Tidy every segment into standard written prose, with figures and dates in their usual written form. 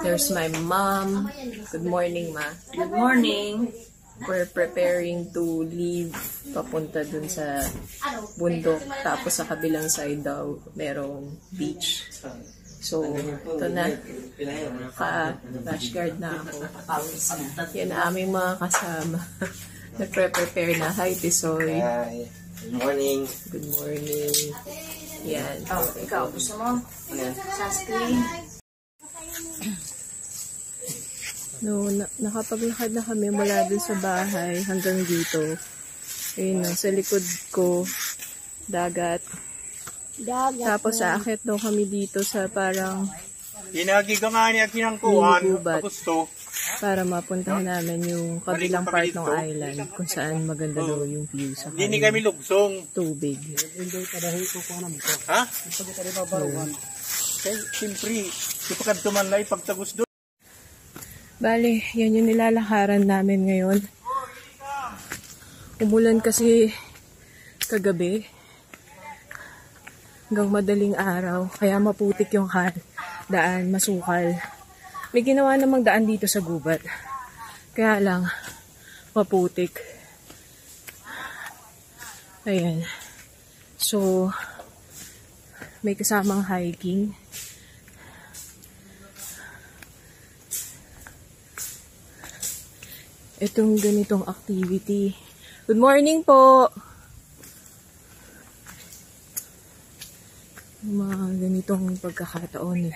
There's my mom. Good morning, ma. Good morning. We're preparing to leave papunta dun sa bundok. Tapos sa kabilang side daw, merong beach. So, ito na. Ka-rash guard na ako. Yan ang aming mga kasama. Nagpre-prepare na. Hi, Tisoy. Hi. Good morning. Good morning. Yan. Oh, ikaw, gusto mo? Sunscreen? No, nakapaglakad na kami mula dun sa bahay hanggang dito. Ayun, sa likod ko, dagat. Tapos aakyat daw kami dito sa parang gubat para mapuntahan namin yung kabilang part ng island kung saan maganda daw yung view sa Hindi kami lugsong. tubig. Ha? Siyempre, ipagkad tumanlay pagtagos doon. Bale, yan yung nilalakaran namin ngayon. Umulan kasi kagabi hanggang madaling araw, kaya maputik yung daan, masukal. May ginawa namang daan dito sa gubat, kaya lang maputik. Ayan. So, may kasamang hiking. Itong ganitong activity. Good morning po! Mga ganitong pagkakataon eh.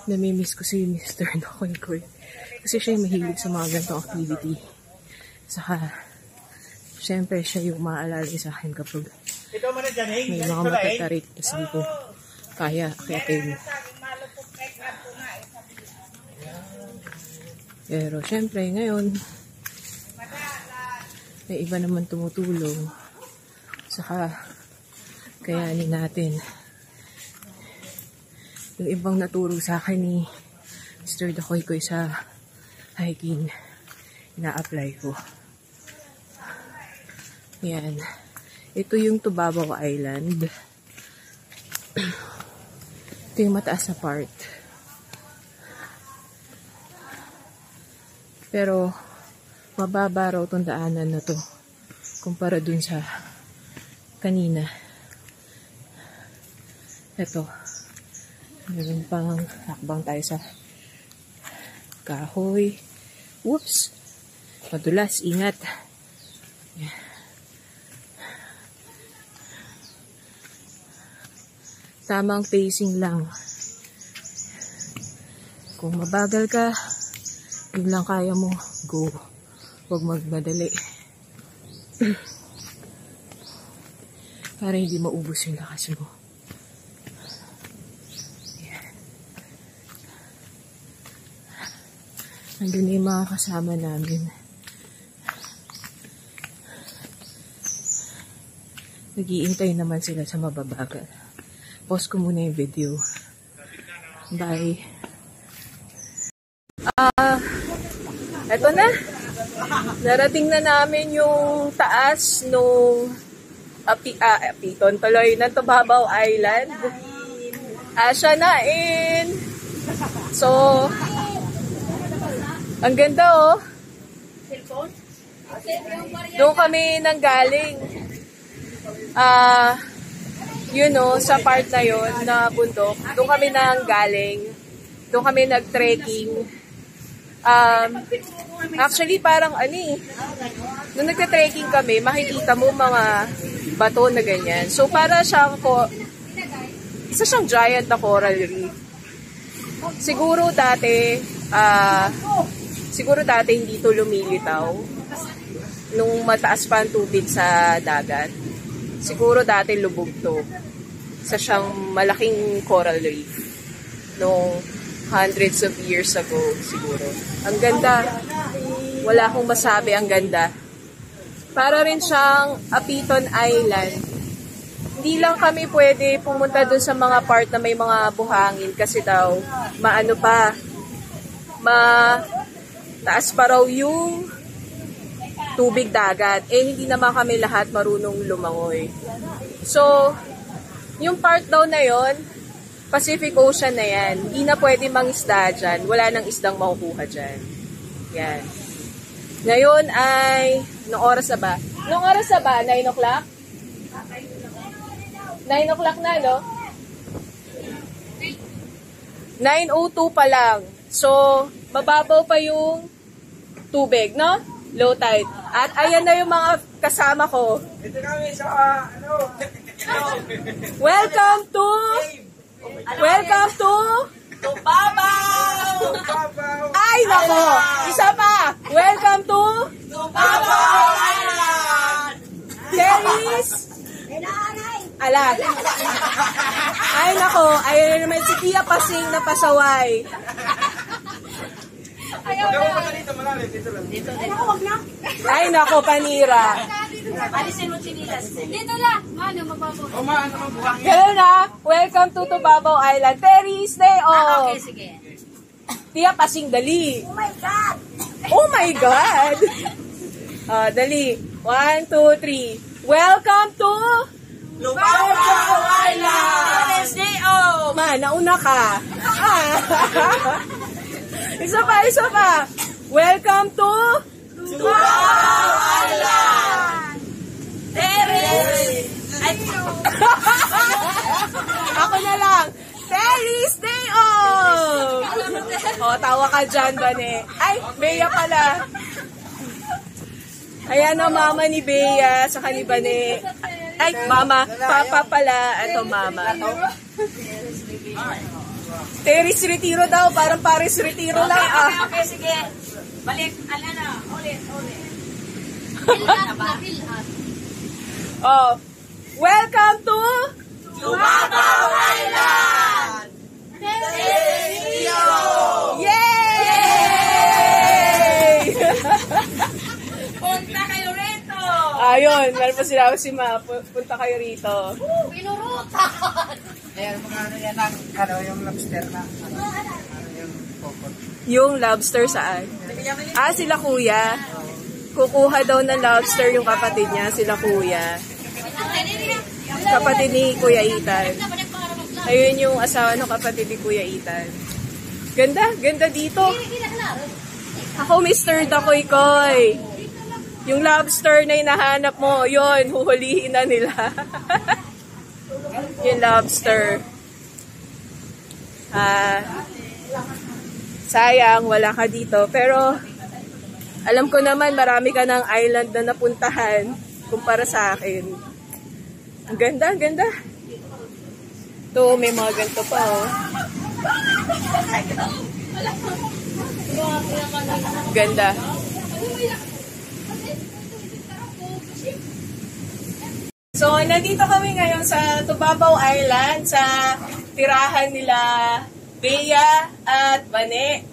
Namimiss ko si Mr. Nokoy. Kasi siya yung mahilig sa mga ganitong activity. Saka, syempre siya yung maaalala sa akin kapag may mga matatarik. Tapos di ko kaya akyatin. Pero syempre ngayon may iba naman tumutulong. Saka kayanin natin. Yung ibang naturo sa akin ni Mr. Dakoy sa hiking, ina-apply ko. Yan. Ito yung Tubabaw Island. Ito yung mataas na part. Pero, mababa raw itong daanan na to kumpara dun sa kanina. Ito. Meron pang hakbang tayo sa kahoy. Whoops! Madulas. Ingat. Tamang pacing lang. Kung mabagal ka, yun lang kaya mo, go. Huwag magmadali. Para hindi maubos yung lakas mo. Ayan. Nandun na yung mga kasama namin. Nag-iintay naman sila sa mababagal. Pause ko muna yung video. Bye. Eto na. Narating na namin yung taas nung Apiton tuloy ng Tubabaw Island. Asya na in. So, ang ganda oh. Doon kami nanggaling. You know, sa part na yon na bundok. Doon kami nanggaling. Doon kami nag-trekking. Actually, parang nung nagka-trekking kami, makikita mo mga bato na ganyan. So, para siyang isa siyang giant na coral reef. Siguro dati hindi ito lumilitaw nung mataas pa ang tubig sa dagat. Siguro dati lubog to. Isa siyang malaking coral reef nung hundreds of years ago siguro. Ang ganda. Wala akong masabi, ang ganda. Para rin siyang Apiton Island. Hindi lang kami pwede pumunta dun sa mga part na may mga buhangin kasi daw taas pa raw yung tubig dagat. Hindi naman kami lahat marunong lumangoy. So, yung part daw na yon, Pacific Ocean na yan. Hindi na pwede mangisda dyan. Wala nang isdang makukuha dyan. Yan. Ngayon ay, noong oras na ba? Noong oras na ba? 9 o'clock? 9 o'clock na, no? 9:02 pa lang. So, mababaw pa yung tubig, no? Low tide. At ayan na yung mga kasama ko. Ito kami sa, Welcome to Tubabaw! Ay, nako! Isa pa! Welcome to Tubabaw Island! Terry's Ala. Ay, nako. Ayun naman si Tia Pasing na pasaway. Ay, nako, panira. Alisin mo chinilas. Dito lang. Ano, mababaw. Ganun na. Welcome to Tubabaw Island. Terry, stay off. Okay, sige. Tia Pasing, dali. Oh my God! Oh my God! Dali. 1, 2, 3. Welcome to Tubabaw Island! Stay off. Ma, nauna ka. Isa pa. Welcome to Tubabaw Island! Terry! Ako na lang. Terry, stay off! Tawa ka dyan, Bane. Ay, Bea pala. Ayan ang mama ni Bea, saka ni Bane. Ay, mama. Papa pala. Ito, mama. Terry's Retiro daw. Parang Paris Retiro lang. Okay, sige. Balik. Alana, ulit. Welcome to Tubabaw Island! Yay! Punta kayo rito! Ayun, meron pa sila si Ma. Punta kayo rito. Pinurutan! Ayan, mga yan ang, yung lobster na, yung popot. Yung lobster saan? Sila kuya. Kukuha daw ng lobster yung kapatid niya, sila kuya. Kapatid ni Kuya Ethan. Ayun yung asawa ng kapatid ni Kuya Ethan. Ganda dito. Ako, Mr. Dakoy Koy. Yung lobster na hinahanap mo, yun, huhulihin na nila. Yung lobster. Sayang, wala ka dito. Pero, alam ko naman, marami ka ng island na napuntahan kumpara sa akin. Ang ganda. Ito, may mga ganito pa, oh. Ganda. So, nandito kami ngayon sa Tubabaw Island, sa tirahan nila Bea at Bane.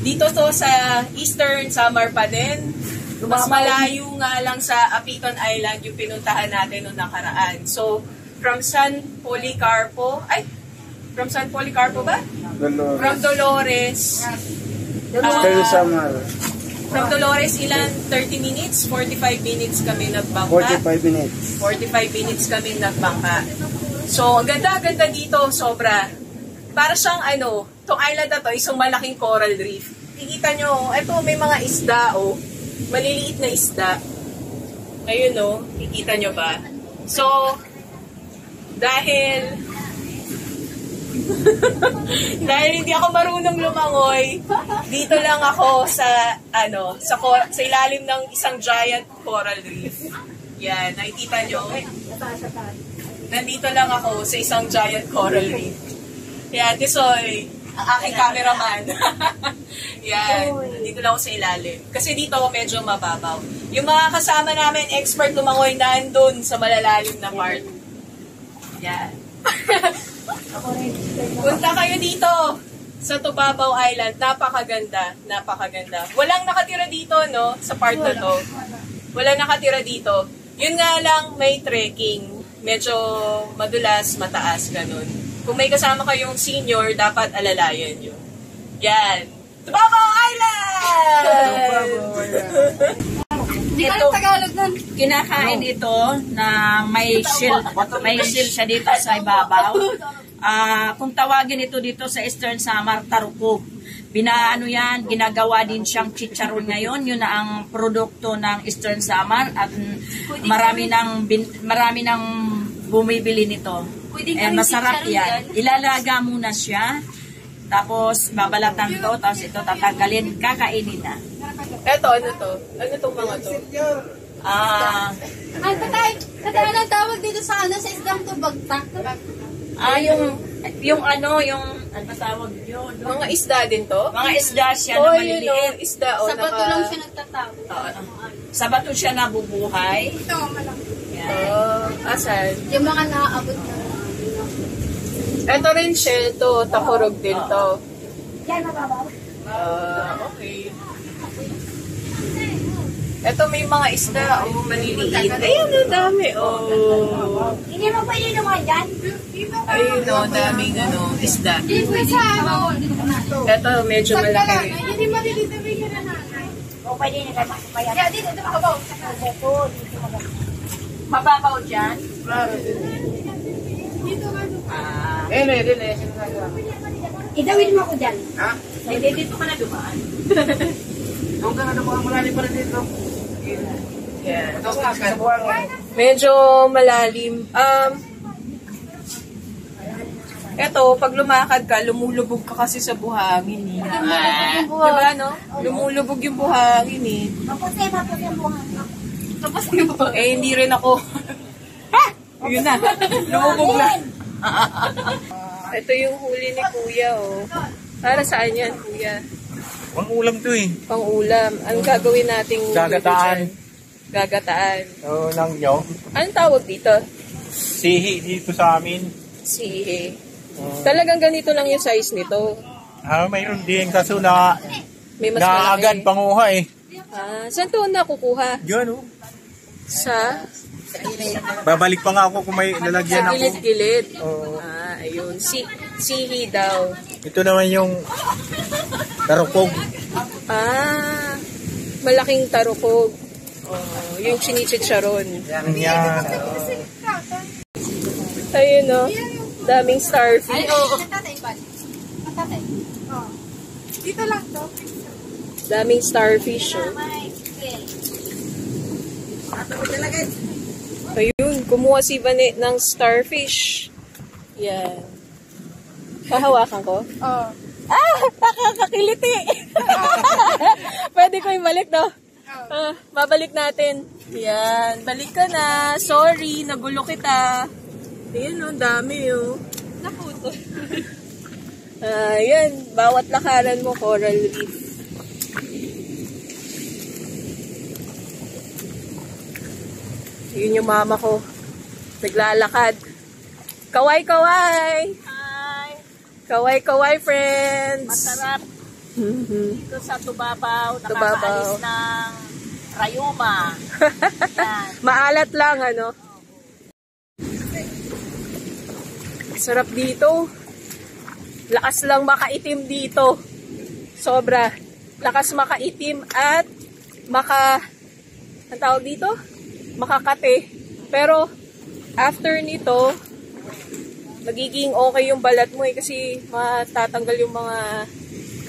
Dito to sa Eastern Samar pa din. Mas malayo nga lang sa Apiton Island yung pinuntahan natin noong nakaraan. So, from San Policarpo ba? From Dolores. Samar. From Dolores, ilan? 30 minutes? 45 minutes kami nagbangka. 45 minutes. 45 minutes kami nagbangka. So, ang ganda dito, sobra. Para siyang itong island na to, isang malaking coral reef. Kikita nyo, ito may mga isda, oh. Maliliit na isda. Ayun, oh. Kikita nyo ba? So, dahil hindi ako marunong lumangoy, dito lang ako sa ilalim ng isang giant coral reef. Yan, nakikita nyo. Nandito lang ako sa isang giant coral reef. Yan, Tisoy, ang aking cameraman. Yan, dito lang ako sa ilalim. Kasi dito medyo mababaw. Yung mga kasama namin, expert lumangoy, nandun sa malalalim na part. Yan. Punta kayo dito sa Tubabaw Island. Napakaganda. Walang nakatira dito, no? Sa part na to. Walang nakatira dito. Yun nga lang, may trekking. Medyo madulas, mataas, ganun. Kung may kasama kayong senior, dapat alalayan nyo. Yan. Tubabaw Island! Ito, Tagalog nun. Kinakain ito na may shell siya dito sa ibabaw. Kung tawagin ito dito sa Eastern Samar, tarukog. Ginagawa din siyang chicharon ngayon. Yun na ang produkto ng Eastern Samar at marami nang bumibili nito. Masarap yan. Ilalaga muna siya. Tapos babalatan to, tapos ito tatanggalin, kakainin na. Eto, ano to? Ano tong mga to? Ay, tatay, anong tawag dito sa sa isdang to, bagtak? Yung tawag yun? Mga isda din to? Mga isda siya Oh, na yun maliliit. o, isda o. Sa bato lang siya nagtatawag. Sa bato siya nabubuhay. Ito, malaki. Asan? Yung mga naaabot na. Eto rin shell to, takurog din to. Yan, mababaw. Okay. Eto may mga isda o maliliit. Ayun, ang dami. Oh. Hindi mo pwede naman dyan? Ayun o, daming isda. Hindi ko sa ano. Eto medyo malaki. Hindi maliliit na bigyan na nanay. O pwede na kayo makapayat. Yeah, dito makabaw. Dito makabaw. Mababaw dyan. Dito nga. Dili. Idawin mo ako dyan. Ha? Hindi, dito ka na dumaan. Doon ka na naman malalim pa rin dito. Yeah. Ito ka, sa buwan. Medyo malalim. Eto, pag lumakad ka, lumulubog ka kasi sa buhangin eh. Diba, no? Lumulubog yung buhangin eh. Tapos yung buhang. Eh, hindi rin ako. Yun na. Lumubog na. Ito yung huli ni Kuya, oh. Para saan yan, Kuya? Pang ulam to eh. Pang ulam. Ang gagawin nating Gagataan. Gagataan. So, nang nyo. Anong tawag dito? Sihi dito sa amin. Sihe. Talagang ganito lang yung size nito. Mayroon din kaso na May mas naagad malaki. panguha eh. Saan to nakukuha? Yan oh. Sa Babalik pa nga ako kung may lalagyan ako. gilid-gilid. Oo. Ayun. Sihi daw. Ito naman yung tarukog. Malaking tarukog. Yung chinichicharon. Yan. Ayun, no? Daming starfish. Tatay, bali. Tatay. Dito lang to. Daming starfish, oh. Ayun, kumuha si Vanet ng starfish. Yan. Kahawakan ko? Oo. Nakakakiliti! Pwede ko ibalik, no? Babalik natin. Yan, balik ka na. Sorry, nagulo kita. Ayan, oh, dami, oh. Naputo. Yan, bawat lakaran mo, coral reef. Yun yung mama ko. Naglalakad. Kaway-kaway! Hi! Kaway-kaway, friends! Masarap dito sa Tubabaw. Tubabaw. Nakakaalis ng rayuma. Yan. Maalat lang, ano? Sarap dito. Lakas lang makaitim dito. Sobra. Lakas makaitim at ang tawag dito? Makakate. Pero, after nito, magiging okay yung balat mo eh. Kasi matatanggal yung mga,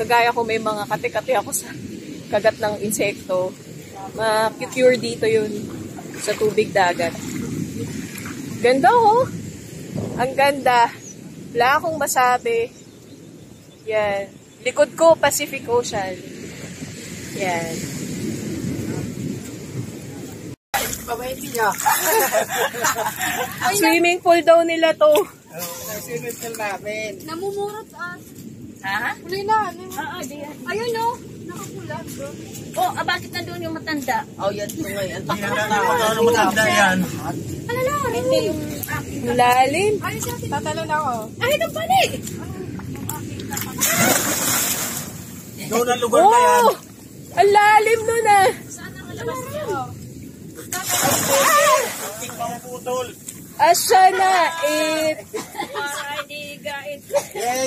kagaya ko may mga kate-kate ako sa kagat ng insekto. Ma-cure dito yun sa tubig dagat. Ganda oh! Ang ganda. Wala akong masabi. Yan. Likod ko, Pacific Ocean. Yan. Swimming pool daw nila to. Swimming pool namin. Namumurot as. Ha? Kulay na. Diyan. Ayun no. Nakakulat bro. Oh, bakit na doon yung matanda? Oh, yan po ngayon. Hindi na ano maganda yan. Alala. Hindi yung Lalim. Ano siya? Tatalon ako. Ay, ito pala eh. Doon ang lugar na yan. Oh! Ang lalim nun ah. Tik mga putol. Asya na. para di gait.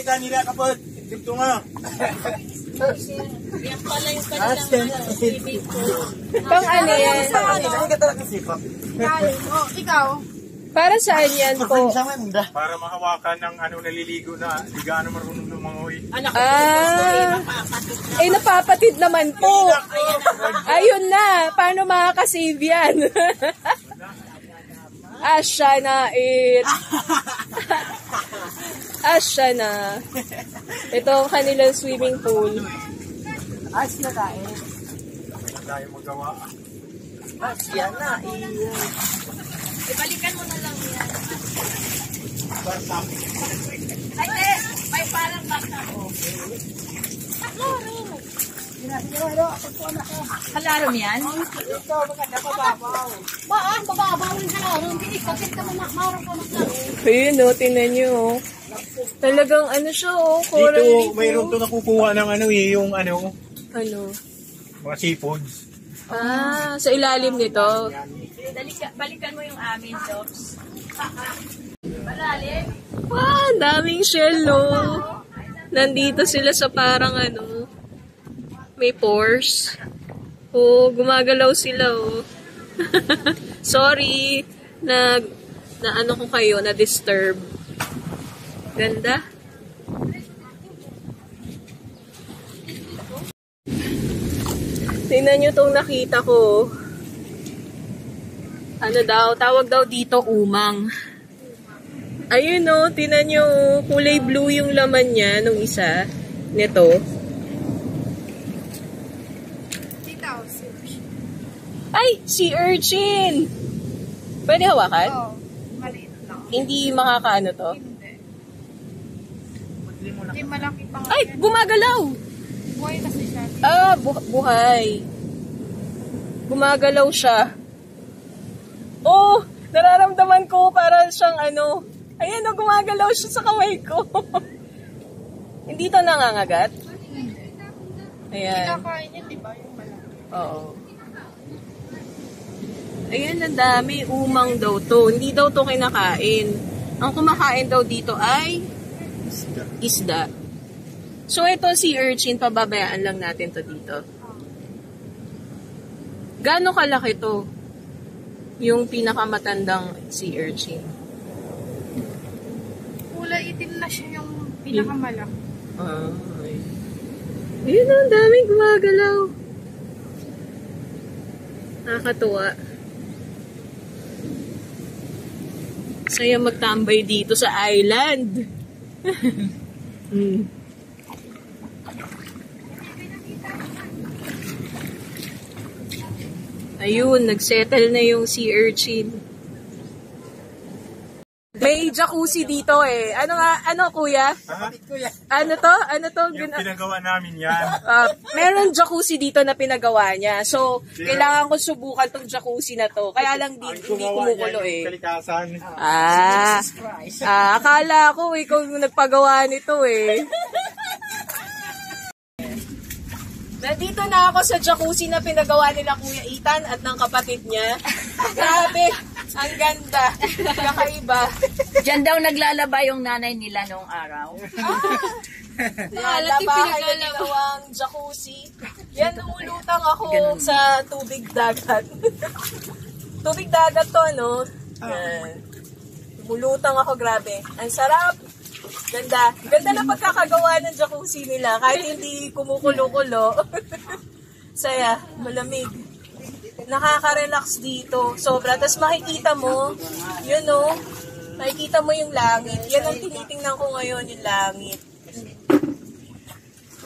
Kanila kapag. Ito nga. Yan pala yung kanilang swimming pool. Pang ano yan? Hindi ka talaga sipa. Oh, ikaw. Para saan yan po? Para mahawakan ng naliligo na di gaano marunong lumangoy. Napapatid naman po. Ayun na. Paano makakasave yan? Asya na it. Asya na. Ito ang kanilang swimming pool. Asya na eh. Wala tayong magawa. Asya na eh. Ibalikan mo na lang yan. Ay, may parang bata ko. Halarom yan? Ito, maganda pababaw. Bababaw ng halaron. Hindi, kapit ka mo na. Marang ka maglaro. Ayun o, tinan nyo o. Talagang siya o. Coral Dito, reef, mayroon to nakukuha ng yung Ano? mga seafoods. Sa ilalim nito. Balikan mo yung amin, Jobs. Malalim. Ang daming shell o. Nandito sila sa parang may pores. Gumagalaw sila o. Sorry na ko kayo, na disturb. Ganda. Tingnan nyo tong nakita ko. Tawag daw dito umang. Ayun o, tingnan nyo, kulay blue yung laman niya nung isa. Nito. Ay, sea urchin! Pwede hawakan? Oo. Maliit lang. Hindi makakaano to? Hindi malaki pa nga. Ay, gumagalaw! Buhay kasi siya. Buhay. Gumagalaw siya. Oh, nararamdaman ko para siyang ayan o, gumagalaw siya sa kamay ko. Hindi to nangangagat? Ayan. Kinakain niya, di ba? Yung malaki. Oo. Ayan, ang dami. Umang daw to. Hindi daw to kinakain. Ang kumakain daw dito ay isda. So, ito si urchin, pababayaan lang natin to dito. Gaano kalaki to? Yung pinakamatandang sea urchin. Kulay itim na siya yung pinakamalaki. Ay. Ayun, ang daming gumagalaw. Nakakatuwa. Saya magtambay dito sa island. Ayun, nagsettle na yung sea urchin. May jacuzzi dito eh. Ano kuya? Ano to? Yung pinagawa namin yan. Meron jacuzzi dito na pinagawa niya. So, kailangan ko subukan tong jacuzzi na to. Kaya lang hindi kumukulo eh. Kalikasan. Akala ko ikaw yung nagpagawa nito eh. Nandito na ako sa jacuzzi na pinagawa nila Kuya Ethan at ng kapatid niya. Grabe, ang ganda. Kakaiba. Diyan daw naglalaba yung nanay nila noong araw. Labahay na ginawang jacuzzi. Yan, umulutang ako sa tubig dagat. Tubig dagat to, Yan. Umulutang ako, grabe. Ang sarap. Ganda. Ganda na pagkakagawa ng jacuzzi nila. Kahit hindi kumukulo-kulo. Saya. Malamig. Nakaka-relax dito. Sobra. Tapos makikita mo, makikita mo yung langit. Yan ang tinitingnan ko ngayon, yung langit.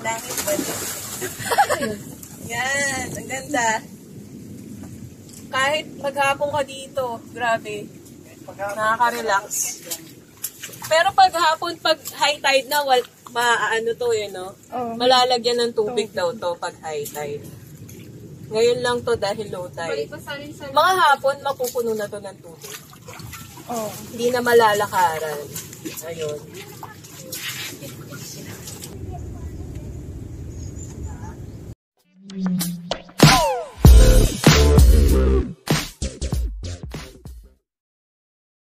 Langit ba ito? Yan. Ang ganda. Kahit maghapon ka dito, grabe. Nakaka-relax. Pero pag hapon, pag high tide na, malalagyan ng tubig daw to pag high tide. Ngayon lang to dahil low tide. Mga hapon, mapupuno na to ng tubig. Hindi na malalakaran. Ayun.